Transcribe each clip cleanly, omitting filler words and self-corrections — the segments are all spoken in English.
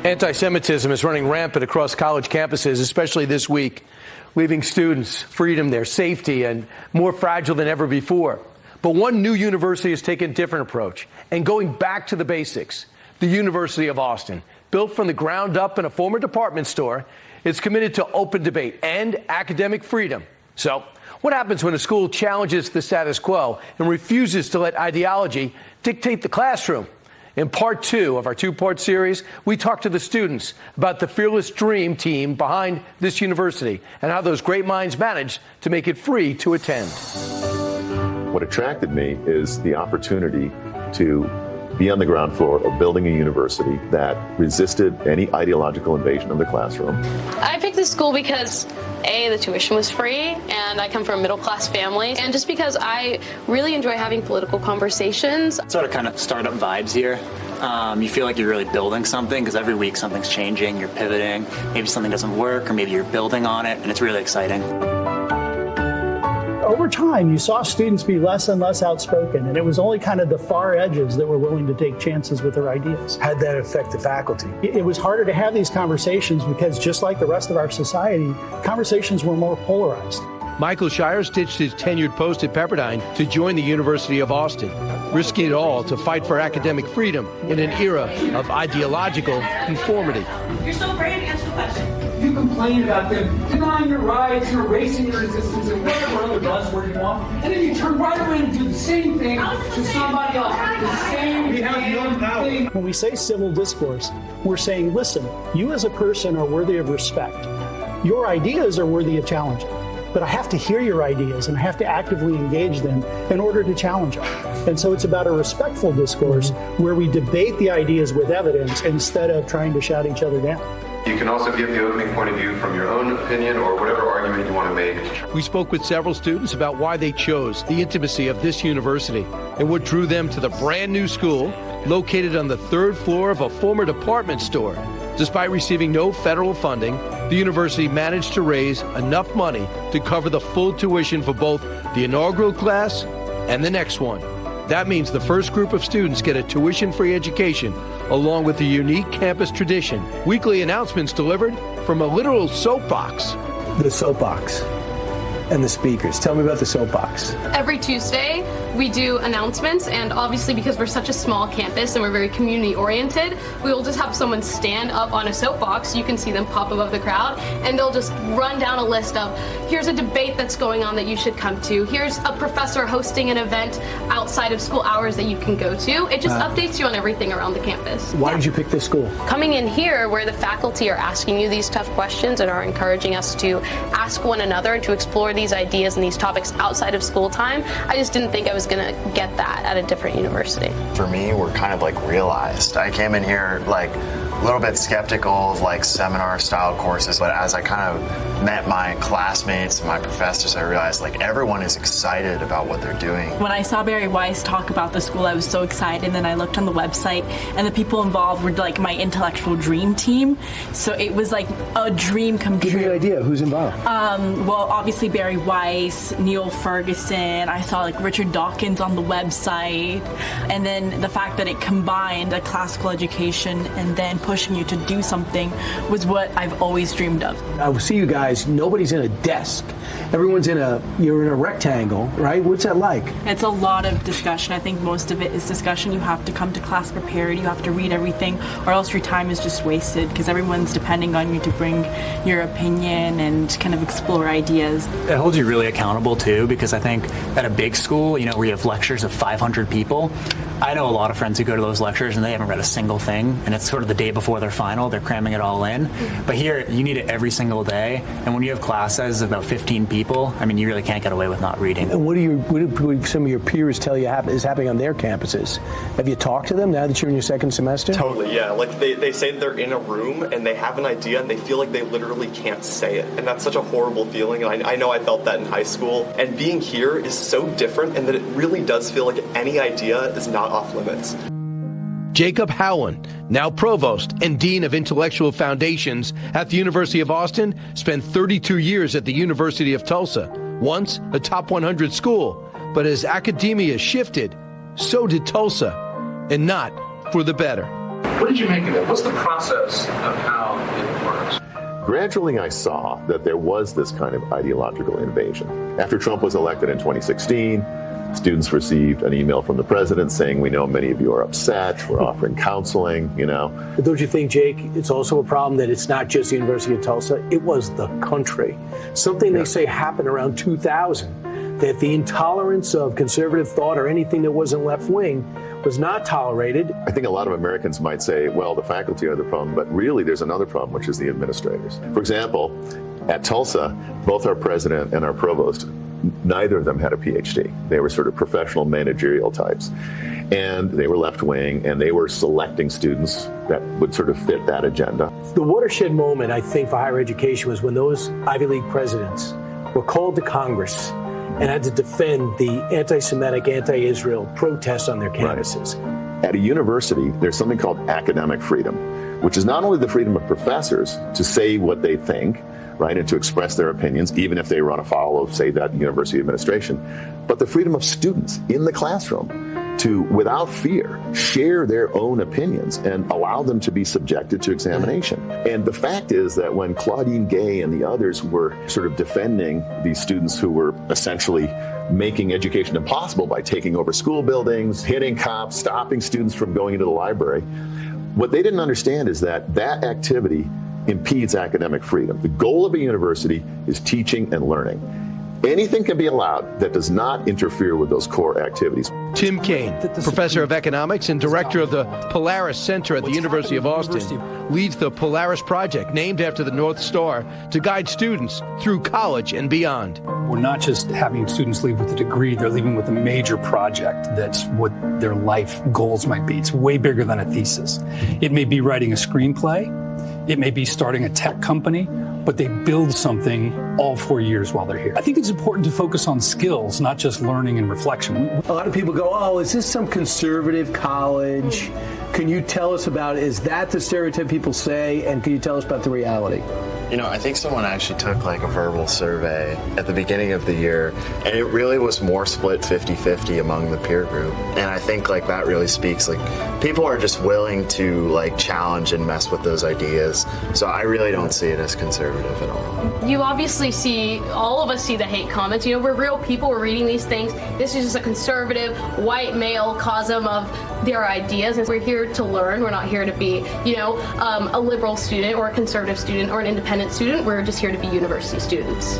Anti-Semitism is running rampant across college campuses, especially this week, leaving students' freedom, their safety, and more fragile than ever before. But one new university has taken a different approach and going back to the basics. The University of Austin, built from the ground up in a former department store, is committed to open debate and academic freedom. So, what happens when a school challenges the status quo and refuses to let ideology dictate the classroom? In part 2 of our 2-part series, we talk to the students about the fearless dream team behind this university and how those great minds managed to make it free to attend. What attracted me is the opportunity to be on the ground floor of building a university that resisted any ideological invasion of the classroom. I picked this school because A, the tuition was free, and I come from a middle-class family, and just because I really enjoy having political conversations. Sort of kind of startup vibes here. You feel like you're really building something because every week something's changing, you're pivoting, maybe something doesn't work, or maybe you're building on it, and it's really exciting. Over time, you saw students be less and less outspoken, and it was only kind of the far edges that were willing to take chances with their ideas. How'd that affect the faculty? It was harder to have these conversations because, just like the rest of our society, conversations were more polarized. Michael Shires ditched his tenured post at Pepperdine to join the University of Austin, risking it all to fight for academic freedom in an era of ideological conformity. You're so brave to answer the question. You complain about them denying your rights, you're erasing your existence, and whatever other buzzword you want, and then you turn right away and do the same thing to somebody else. The same thing. When we say civil discourse, we're saying, listen, you as a person are worthy of respect. Your ideas are worthy of challenging. But I have to hear your ideas and I have to actively engage them in order to challenge them. And so it's about a respectful discourse where we debate the ideas with evidence instead of trying to shout each other down. You can also give the opening point of view from your own opinion or whatever argument you want to make. We spoke with several students about why they chose the intimacy of this university and what drew them to the brand new school located on the 3rd floor of a former department store. Despite receiving no federal funding, the university managed to raise enough money to cover the full tuition for both the inaugural class and the next one. That means the first group of students get a tuition-free education, along with the unique campus tradition. Weekly announcements delivered from a literal soapbox. The soapbox and the speakers. Tell me about the soapbox. Every Tuesday, we do announcements, and obviously because we're such a small campus and we're very community-oriented, we will just have someone stand up on a soapbox. You can see them pop above the crowd, and they'll just run down a list of, here's a debate that's going on that you should come to. Here's a professor hosting an event outside of school hours that you can go to. It just updates you on everything around the campus. Why did you pick this school? Coming in here where the faculty are asking you these tough questions and are encouraging us to ask one another and to explore these ideas and these topics outside of school time, I just didn't think I was going to get that at a different university. For me, we're kind of like realized. I came in here like a little bit skeptical of like seminar style courses, but as I kind of met my classmates and my professors, I realized like everyone is excited about what they're doing. When I saw Barry Weiss talk about the school, I was so excited, and then I looked on the website and the people involved were like my intellectual dream team. So it was like a dream come true. Give me an idea, who's involved? Well, obviously Barry Weiss, Neil Ferguson, I saw like Richard Dawkins on the website, and then the fact that it combined a classical education and then pushing you to do something was what I've always dreamed of. I see you guys, nobody's in a desk. Everyone's you're in a rectangle, right? What's that like? It's a lot of discussion. I think most of it is discussion. You have to come to class prepared. You have to read everything, or else your time is just wasted because everyone's depending on you to bring your opinion and kind of explore ideas. It holds you really accountable too, because I think at a big school, you know, where you have lectures of 500 people, I know a lot of friends who go to those lectures and they haven't read a single thing, and it's sort of the day before their final, they're cramming it all in. But here, you need it every single day, and when you have class sizes of about 15 people, I mean, you really can't get away with not reading. And what do some of your peers tell you is happening on their campuses? Have you talked to them now that you're in your second semester? Totally, yeah. Like they say they're in a room and they have an idea and they feel like they literally can't say it. And that's such a horrible feeling. And I know I felt that in high school. And being here is so different, and that it really does feel like any idea is not off limits. Jacob Howland, now provost and dean of intellectual foundations at the University of Austin, spent 32 years at the University of Tulsa, once a top 100 school. But as academia shifted, so did Tulsa, and not for the better. What did you make of it? What's the process of how it works? Gradually, I saw that there was this kind of ideological invasion. After Trump was elected in 2016, students received an email from the president saying, we know many of you are upset, we're offering counseling, But don't you think, Jake, it's also a problem that it's not just the University of Tulsa, it was the country. Something they say happened around 2000, that the intolerance of conservative thought or anything that wasn't left-wing was not tolerated. I think a lot of Americans might say, well, the faculty are the problem, but really there's another problem, which is the administrators. For example, at Tulsa, both our president and our provost, neither of them had a PhD. They were sort of professional managerial types. And they were left-wing, and they were selecting students that would sort of fit that agenda. The watershed moment, I think, for higher education was when those Ivy League presidents were called to Congress and had to defend the anti-Semitic, anti-Israel protests on their campuses. Right. At a university, there's something called academic freedom, which is not only the freedom of professors to say what they think, right, and to express their opinions, even if they run afoul of, say, that university administration, but the freedom of students in the classroom to, without fear, share their own opinions and allow them to be subjected to examination. And the fact is that when Claudine Gay and the others were sort of defending these students who were essentially making education impossible by taking over school buildings, hitting cops, stopping students from going into the library, what they didn't understand is that that activity impedes academic freedom. The goal of a university is teaching and learning. Anything can be allowed that does not interfere with those core activities. Tim Kaine, professor of economics and director of the Polaris Center at the University of Austin, leads the Polaris Project, named after the North Star, to guide students through college and beyond. We're not just having students leave with a degree, they're leaving with a major project that's what their life goals might be. It's way bigger than a thesis. It may be writing a screenplay, it may be starting a tech company, but they build something all 4 years while they're here. I think it's important to focus on skills, not just learning and reflection. A lot of people go, oh, is this some conservative college? Can you tell us about, is that the stereotype people say? And can you tell us about the reality? You know, I think someone actually took like a verbal survey at the beginning of the year, and it really was more split 50-50 among the peer group. And I think like that really speaks, like people are just willing to like challenge and mess with those ideas. So I really don't see it as conservative at all. You obviously see, all of us see the hate comments. You know, we're real people, we're reading these things. This is just a conservative, white male cosm of their ideas. And we're here to learn. We're not here to be, you know, a liberal student or a conservative student or an independent student. We're just here to be university students.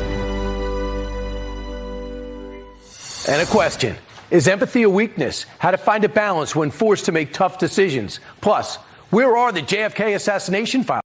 And a question. Is empathy a weakness? How to find a balance when forced to make tough decisions? Plus, where are the JFK assassination files?